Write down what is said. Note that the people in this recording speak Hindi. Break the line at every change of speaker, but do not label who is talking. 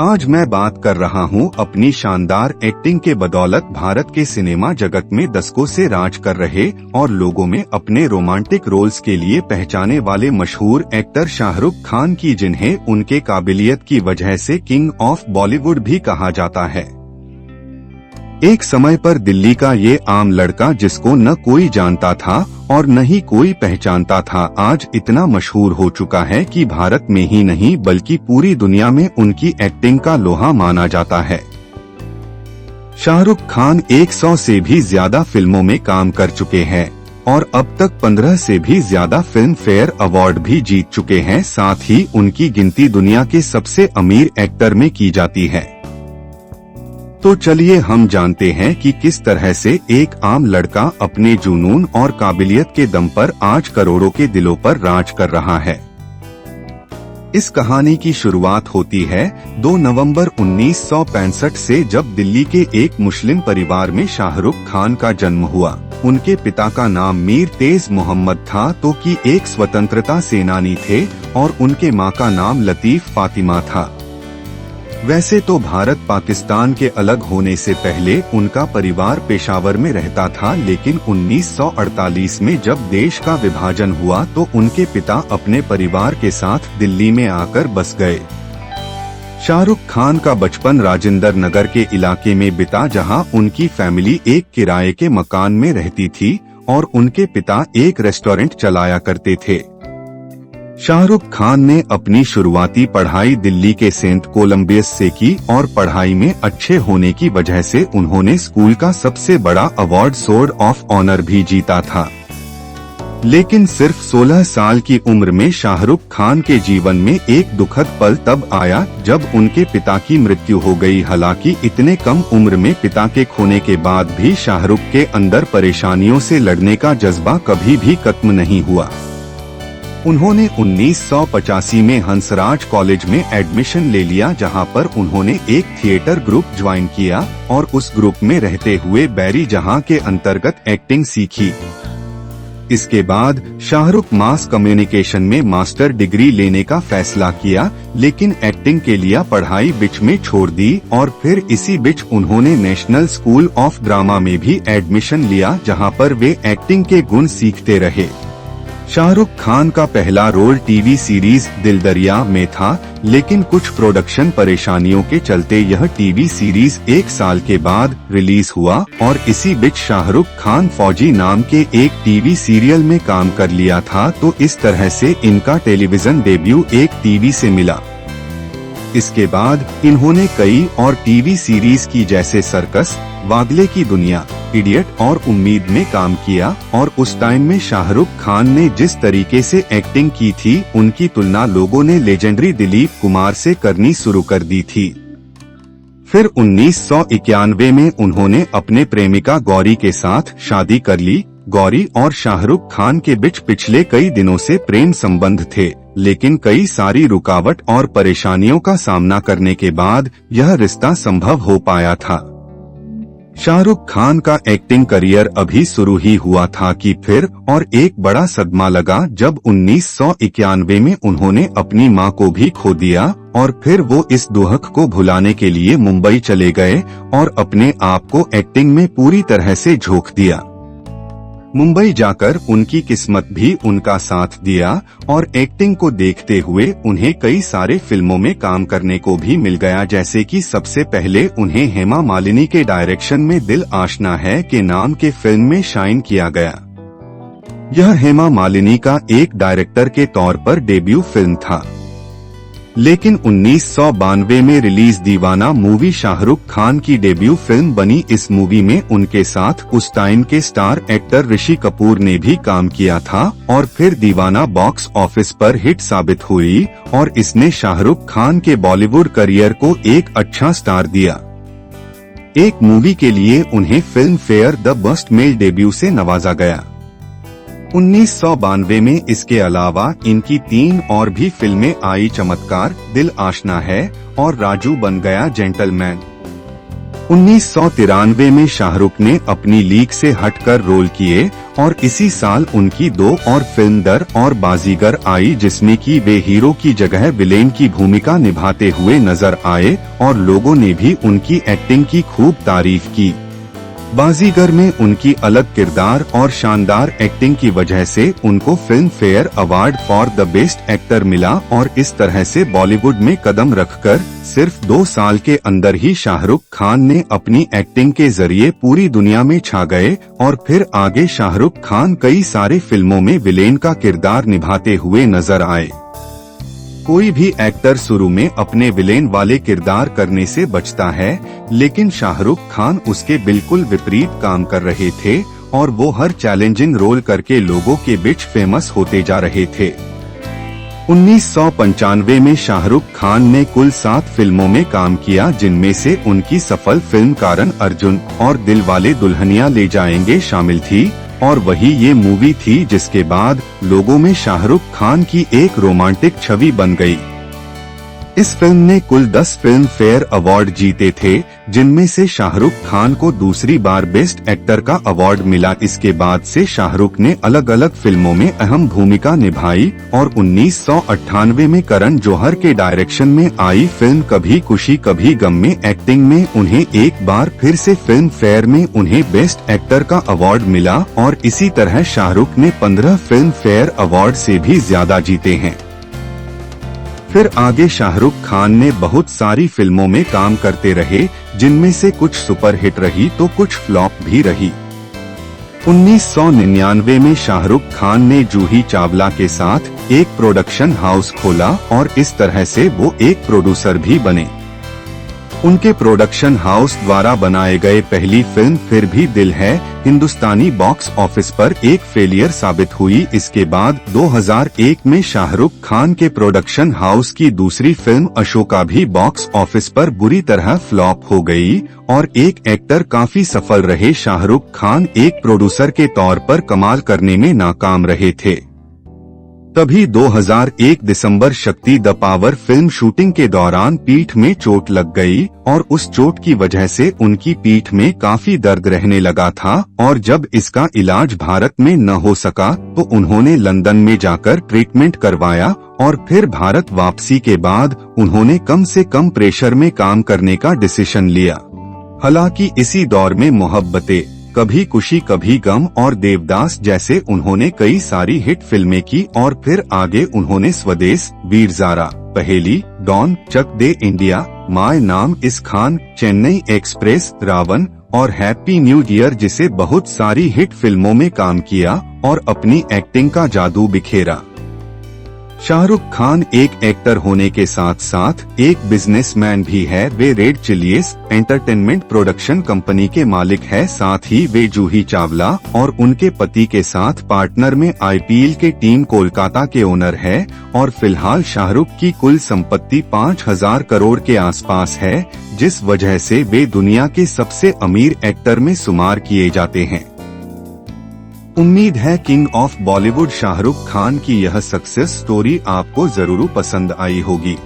आज मैं बात कर रहा हूँ अपनी शानदार एक्टिंग के बदौलत भारत के सिनेमा जगत में दशकों से राज कर रहे और लोगों में अपने रोमांटिक रोल्स के लिए पहचाने वाले मशहूर एक्टर शाहरुख खान की, जिन्हें उनके काबिलियत की वजह से किंग ऑफ बॉलीवुड भी कहा जाता है। एक समय पर दिल्ली का ये आम लड़का, जिसको न कोई जानता था और न ही कोई पहचानता था, आज इतना मशहूर हो चुका है कि भारत में ही नहीं बल्कि पूरी दुनिया में उनकी एक्टिंग का लोहा माना जाता है। शाहरुख खान 100 से भी ज्यादा फिल्मों में काम कर चुके हैं और अब तक 15 से भी ज्यादा फिल्म फेयर अवार्ड भी जीत चुके हैं। साथ ही उनकी गिनती दुनिया के सबसे अमीर एक्टर में की जाती है। तो चलिए हम जानते हैं कि किस तरह से एक आम लड़का अपने जुनून और काबिलियत के दम पर आज करोड़ों के दिलों पर राज कर रहा है। इस कहानी की शुरुआत होती है 2 नवंबर 1965 से, जब दिल्ली के एक मुस्लिम परिवार में शाहरुख खान का जन्म हुआ। उनके पिता का नाम मीर तेज मोहम्मद था, तो कि एक स्वतंत्रता सेनानी थे, और उनके मां का नाम लतीफ फातिमा था। वैसे तो भारत पाकिस्तान के अलग होने से पहले उनका परिवार पेशावर में रहता था, लेकिन 1948 में जब देश का विभाजन हुआ तो उनके पिता अपने परिवार के साथ दिल्ली में आकर बस गए। शाहरुख खान का बचपन राजेंद्र नगर के इलाके में बीता, जहां उनकी फैमिली एक किराए के मकान में रहती थी और उनके पिता एक रेस्टोरेंट चलाया करते थे। शाहरुख खान ने अपनी शुरुआती पढ़ाई दिल्ली के सेंट कोलंबियस से की और पढ़ाई में अच्छे होने की वजह से उन्होंने स्कूल का सबसे बड़ा अवार्ड सोर्ड ऑफ ऑनर भी जीता था। लेकिन सिर्फ 16 साल की उम्र में शाहरुख खान के जीवन में एक दुखद पल तब आया जब उनके पिता की मृत्यु हो गई। हालांकि इतने कम उम्र में पिता के खोने के बाद भी शाहरुख के अंदर परेशानियों से लड़ने का जज्बा कभी भी खत्म नहीं हुआ। उन्होंने 1985 में हंसराज कॉलेज में एडमिशन ले लिया, जहां पर उन्होंने एक थिएटर ग्रुप ज्वाइन किया और उस ग्रुप में रहते हुए बैरी जहां के अंतर्गत एक्टिंग सीखी। इसके बाद शाहरुख मास कम्युनिकेशन में मास्टर डिग्री लेने का फैसला किया, लेकिन एक्टिंग के लिए पढ़ाई बीच में छोड़ दी और फिर इसी बीच उन्होंने नेशनल स्कूल ऑफ ड्रामा में भी एडमिशन लिया, जहां पर वे एक्टिंग के गुण सीखते रहे। शाहरुख खान का पहला रोल टीवी सीरीज दिल दरिया में था, लेकिन कुछ प्रोडक्शन परेशानियों के चलते यह टीवी सीरीज 1 साल के बाद रिलीज हुआ और इसी बीच शाहरुख खान फौजी नाम के एक टीवी सीरियल में काम कर लिया था। तो इस तरह से इनका टेलीविजन डेब्यू एक टीवी से मिला। इसके बाद इन्होंने कई और टीवी सीरीज की, जैसे सर्कस, वागले की दुनिया, इडियट और उम्मीद में काम किया, और उस टाइम में शाहरुख खान ने जिस तरीके से एक्टिंग की थी, उनकी तुलना लोगों ने लेजेंडरी दिलीप कुमार से करनी शुरू कर दी थी। फिर 1991 में उन्होंने अपने प्रेमिका गौरी के साथ शादी कर ली। गौरी और शाहरुख खान के बीच पिछले कई दिनों से प्रेम संबंध थे, लेकिन कई सारी रुकावट और परेशानियों का सामना करने के बाद यह रिश्ता संभव हो पाया था। शाहरुख खान का एक्टिंग करियर अभी शुरू ही हुआ था कि फिर और एक बड़ा सदमा लगा जब 1991 में उन्होंने अपनी मां को भी खो दिया और फिर वो इस दुख को भुलाने के लिए मुंबई चले गए और अपने आप को एक्टिंग में पूरी तरह से झोंक दिया। मुंबई जाकर उनकी किस्मत भी उनका साथ दिया और एक्टिंग को देखते हुए उन्हें कई सारे फिल्मों में काम करने को भी मिल गया, जैसे कि सबसे पहले उन्हें हेमा मालिनी के डायरेक्शन में दिल आशना है के नाम के फिल्म में शाइन किया गया। यह हेमा मालिनी का एक डायरेक्टर के तौर पर डेब्यू फिल्म था। लेकिन 1992 में रिलीज दीवाना मूवी शाहरुख खान की डेब्यू फिल्म बनी। इस मूवी में उनके साथ उस टाइम के स्टार एक्टर ऋषि कपूर ने भी काम किया था और फिर दीवाना बॉक्स ऑफिस पर हिट साबित हुई और इसने शाहरुख खान के बॉलीवुड करियर को एक अच्छा स्टार दिया। एक मूवी के लिए उन्हें film fair the best male debut से नवाजा गया। 1992 में इसके अलावा इनकी 3 और भी फिल्में आई, चमत्कार, दिल आशना है और राजू बन गया जेंटलमैन। 1993 में शाहरुख ने अपनी लीग से हटकर रोल किए और इसी साल उनकी 2 और फिल्म दर और बाजीगर आई, जिसमें कि वे हीरो की जगह विलेन की भूमिका निभाते हुए नजर आए और लोगों ने भी उनकी एक्टिंग की खूब तारीफ की। बाजीगर में उनकी अलग किरदार और शानदार एक्टिंग की वजह से उनको film fair award for the best actor मिला और इस तरह से बॉलीवुड में कदम रखकर सिर्फ 2 साल के अंदर ही शाहरुख खान ने अपनी एक्टिंग के जरिए पूरी दुनिया में छा गए और फिर आगे शाहरुख खान कई सारे फिल्मों में विलेन का किरदार निभाते हुए नजर आए। कोई भी एक्टर शुरू में अपने विलेन वाले किरदार करने से बचता है, लेकिन शाहरुख खान उसके बिल्कुल विपरीत काम कर रहे थे और वो हर चैलेंजिंग रोल करके लोगों के बीच फेमस होते जा रहे थे। 1995 में शाहरुख खान ने कुल 7 फिल्मों में काम किया, जिनमें से उनकी सफल फिल्म कारण अर्जुन और दिलवाले दुल्हनिया ले जाएंगे शामिल थी और वही ये मूवी थी जिसके बाद लोगों में शाहरुख खान की एक रोमांटिक छवि बन गई। इस फिल्म ने कुल 10 फिल्म फेयर अवार्ड जीते थे, जिनमें से शाहरुख खान को दूसरी बार बेस्ट एक्टर का अवार्ड मिला। इसके बाद से शाहरुख ने अलग अलग फिल्मों में अहम भूमिका निभाई और 1998 में करण जौहर के डायरेक्शन में आई फिल्म कभी खुशी कभी गम में एक्टिंग में उन्हें एक बार फिर से फिल्म फेयर में उन्हें बेस्ट एक्टर का अवार्ड मिला और इसी तरह शाहरुख ने 15 फिल्म फेयर अवार्ड से भी ज्यादा जीते हैं। फिर आगे शाहरुख खान ने बहुत सारी फिल्मों में काम करते रहे, जिनमें से कुछ सुपरहिट रही तो कुछ फ्लॉप भी रही। 1999 में शाहरुख खान ने जूही चावला के साथ एक प्रोडक्शन हाउस खोला और इस तरह से वो एक प्रोड्यूसर भी बने। उनके प्रोडक्शन हाउस द्वारा बनाए गए पहली फिल्म फिर भी दिल है हिंदुस्तानी बॉक्स ऑफिस पर एक फेलियर साबित हुई। इसके बाद 2001 में शाहरुख खान के प्रोडक्शन हाउस की दूसरी फिल्म अशोका भी बॉक्स ऑफिस पर बुरी तरह फ्लॉप हो गई और एक एक्टर काफी सफल रहे शाहरुख खान एक प्रोड्यूसर के तौर पर कमाल करने में नाकाम रहे थे। तभी 2001 दिसंबर शक्ति द पावर फिल्म शूटिंग के दौरान पीठ में चोट लग गई और उस चोट की वजह से उनकी पीठ में काफी दर्द रहने लगा था और जब इसका इलाज भारत में न हो सका तो उन्होंने लंदन में जाकर ट्रीटमेंट करवाया और फिर भारत वापसी के बाद उन्होंने कम से कम प्रेशर में काम करने का डिसीजन लिया। हालांकि इसी दौर में मोहब्बतें, कभी खुशी कभी गम और देवदास जैसे उन्होंने कई सारी हिट फिल्में की और फिर आगे उन्होंने स्वदेश, Veer Zaara, Paheli, Don, Chak De India, my name is Khan, Chennai express, Ravan और हैप्पी न्यू ईयर जैसे बहुत सारी हिट फिल्मों में काम किया और अपनी एक्टिंग का जादू बिखेरा। शाहरुख खान एक एक्टर होने के साथ साथ एक बिजनेसमैन भी है। वे Red Chillies Entertainment production company के मालिक है। साथ ही वे जूही चावला और उनके पति के साथ पार्टनर में आईपीएल के टीम कोलकाता के ओनर है और फिलहाल शाहरुख की कुल संपत्ति 5000 करोड़ के आसपास है, जिस वजह से वे दुनिया के सबसे अमीर एक्टर में शुमार किए जाते हैं। उम्मीद है किंग ऑफ बॉलीवुड शाहरुख खान की यह सक्सेस स्टोरी आपको जरूर पसंद आई होगी।